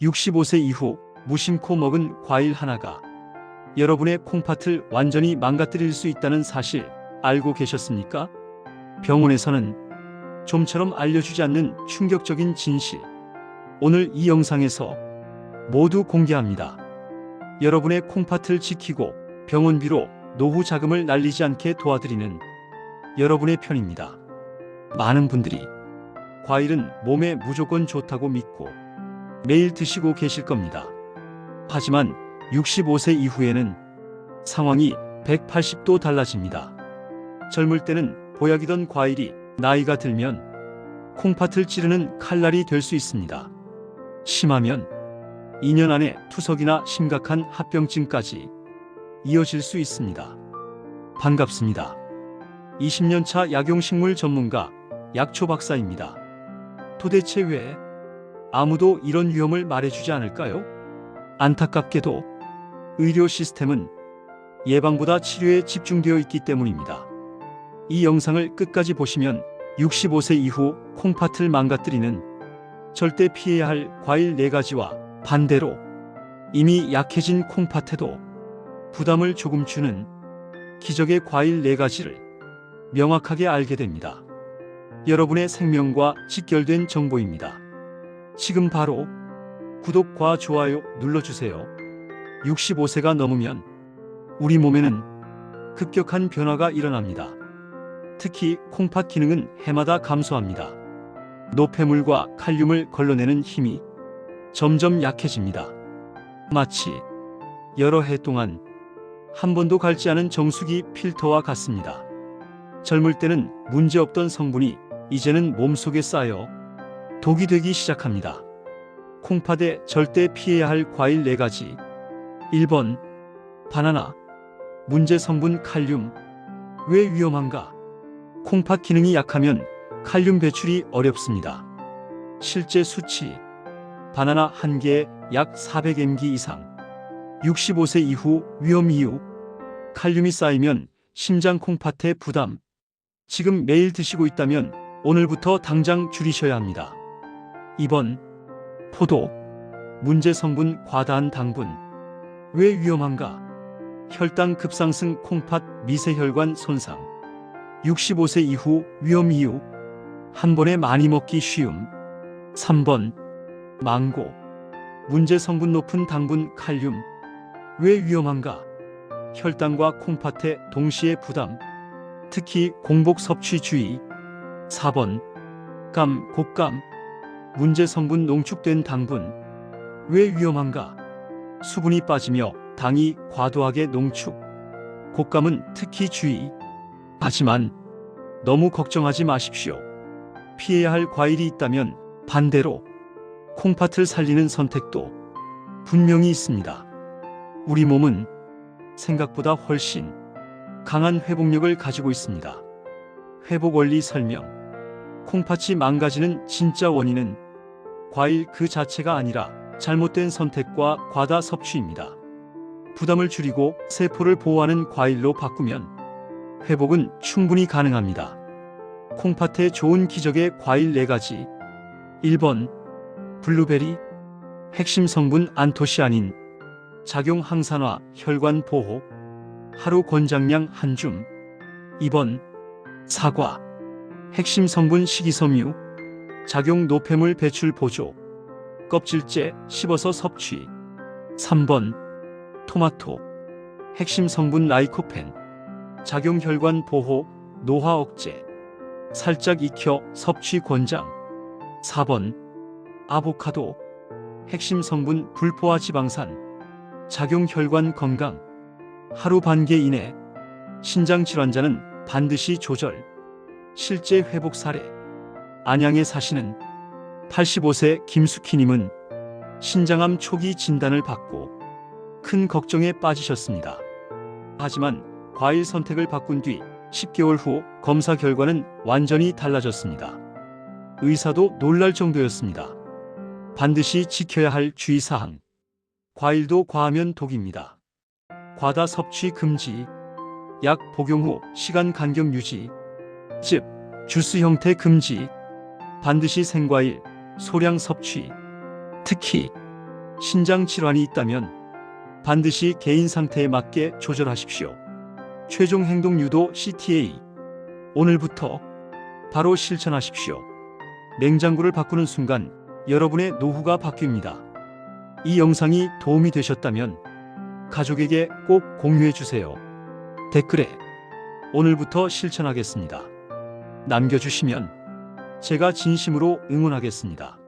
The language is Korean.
65세 이후 무심코 먹은 과일 하나가 여러분의 콩팥을 완전히 망가뜨릴 수 있다는 사실 알고 계셨습니까? 병원에서는 좀처럼 알려주지 않는 충격적인 진실. 오늘 이 영상에서 모두 공개합니다. 여러분의 콩팥을 지키고 병원비로 노후 자금을 날리지 않게 도와드리는 여러분의 편입니다. 많은 분들이 과일은 몸에 무조건 좋다고 믿고 매일 드시고 계실 겁니다. 하지만 65세 이후에는 상황이 180도 달라집니다. 젊을 때는 보약이던 과일이 나이가 들면 콩팥을 찌르는 칼날이 될 수 있습니다. 심하면 2년 안에 투석이나 심각한 합병증까지 이어질 수 있습니다. 반갑습니다. 20년차 약용식물 전문가 약초 박사입니다. 도대체 왜 아무도 이런 위험을 말해주지 않을까요? 안타깝게도 의료 시스템은 예방보다 치료에 집중되어 있기 때문입니다. 이 영상을 끝까지 보시면 65세 이후 콩팥을 망가뜨리는 절대 피해야 할 과일 4가지와 반대로 이미 약해진 콩팥에도 부담을 조금 주는 기적의 과일 4가지를 명확하게 알게 됩니다. 여러분의 생명과 직결된 정보입니다. 지금 바로 구독과 좋아요 눌러주세요. 65세가 넘으면 우리 몸에는 급격한 변화가 일어납니다. 특히 콩팥 기능은 해마다 감소합니다. 노폐물과 칼륨을 걸러내는 힘이 점점 약해집니다. 마치 여러 해 동안 한 번도 갈지 않은 정수기 필터와 같습니다. 젊을 때는 문제없던 성분이 이제는 몸속에 쌓여 독이 되기 시작합니다. 콩팥에 절대 피해야 할 과일 4가지. 1번 바나나. 문제 성분 칼륨. 왜 위험한가? 콩팥 기능이 약하면 칼륨 배출이 어렵습니다. 실제 수치 바나나 한 개에 약 400mg 이상. 65세 이후 위험 이유 칼륨이 쌓이면 심장 콩팥의 부담. 지금 매일 드시고 있다면 오늘부터 당장 줄이셔야 합니다. 2번 포도. 문제 성분 과다한 당분. 왜 위험한가? 혈당 급상승 콩팥 미세혈관 손상. 65세 이후 위험 이유 한 번에 많이 먹기 쉬움. 3번 망고. 문제 성분 높은 당분 칼륨. 왜 위험한가? 혈당과 콩팥의 동시에 부담. 특히 공복 섭취 주의. 4번 감 곶감. 문제 성분 농축된 당분. 왜 위험한가? 수분이 빠지며 당이 과도하게 농축. 곶감은 특히 주의. 하지만 너무 걱정하지 마십시오. 피해야 할 과일이 있다면 반대로 콩팥을 살리는 선택도 분명히 있습니다. 우리 몸은 생각보다 훨씬 강한 회복력을 가지고 있습니다. 회복 원리 설명. 콩팥이 망가지는 진짜 원인은 과일 그 자체가 아니라 잘못된 선택과 과다 섭취입니다. 부담을 줄이고 세포를 보호하는 과일로 바꾸면 회복은 충분히 가능합니다. 콩팥에 좋은 기적의 과일 4가지. 1번 블루베리. 핵심 성분 안토시아닌. 작용 항산화, 혈관 보호. 하루 권장량 한 줌. 2번 사과. 핵심 성분 식이섬유. 작용 노폐물 배출 보조. 껍질째 씹어서 섭취. 3번 토마토. 핵심 성분 라이코펜. 작용 혈관 보호, 노화 억제. 살짝 익혀 섭취 권장. 4번 아보카도. 핵심 성분 불포화 지방산. 작용 혈관 건강. 하루 반개 이내. 신장 질환자는 반드시 조절. 실제 회복 사례. 안양에 사시는 85세 김숙희님은 신장암 초기 진단을 받고 큰 걱정에 빠지셨습니다. 하지만 과일 선택을 바꾼 뒤 10개월 후 검사 결과는 완전히 달라졌습니다. 의사도 놀랄 정도였습니다. 반드시 지켜야 할 주의사항. 과일도 과하면 독입니다. 과다 섭취 금지. 약 복용 후 시간 간격 유지. 즉, 주스 형태 금지. 반드시 생과일, 소량 섭취. 특히 신장 질환이 있다면 반드시 개인 상태에 맞게 조절하십시오. 최종 행동 유도 CTA. 오늘부터 바로 실천하십시오. 냉장고를 바꾸는 순간 여러분의 노후가 바뀝니다. 이 영상이 도움이 되셨다면 가족에게 꼭 공유해 주세요. 댓글에 오늘부터 실천하겠습니다 남겨주시면 제가 진심으로 응원하겠습니다.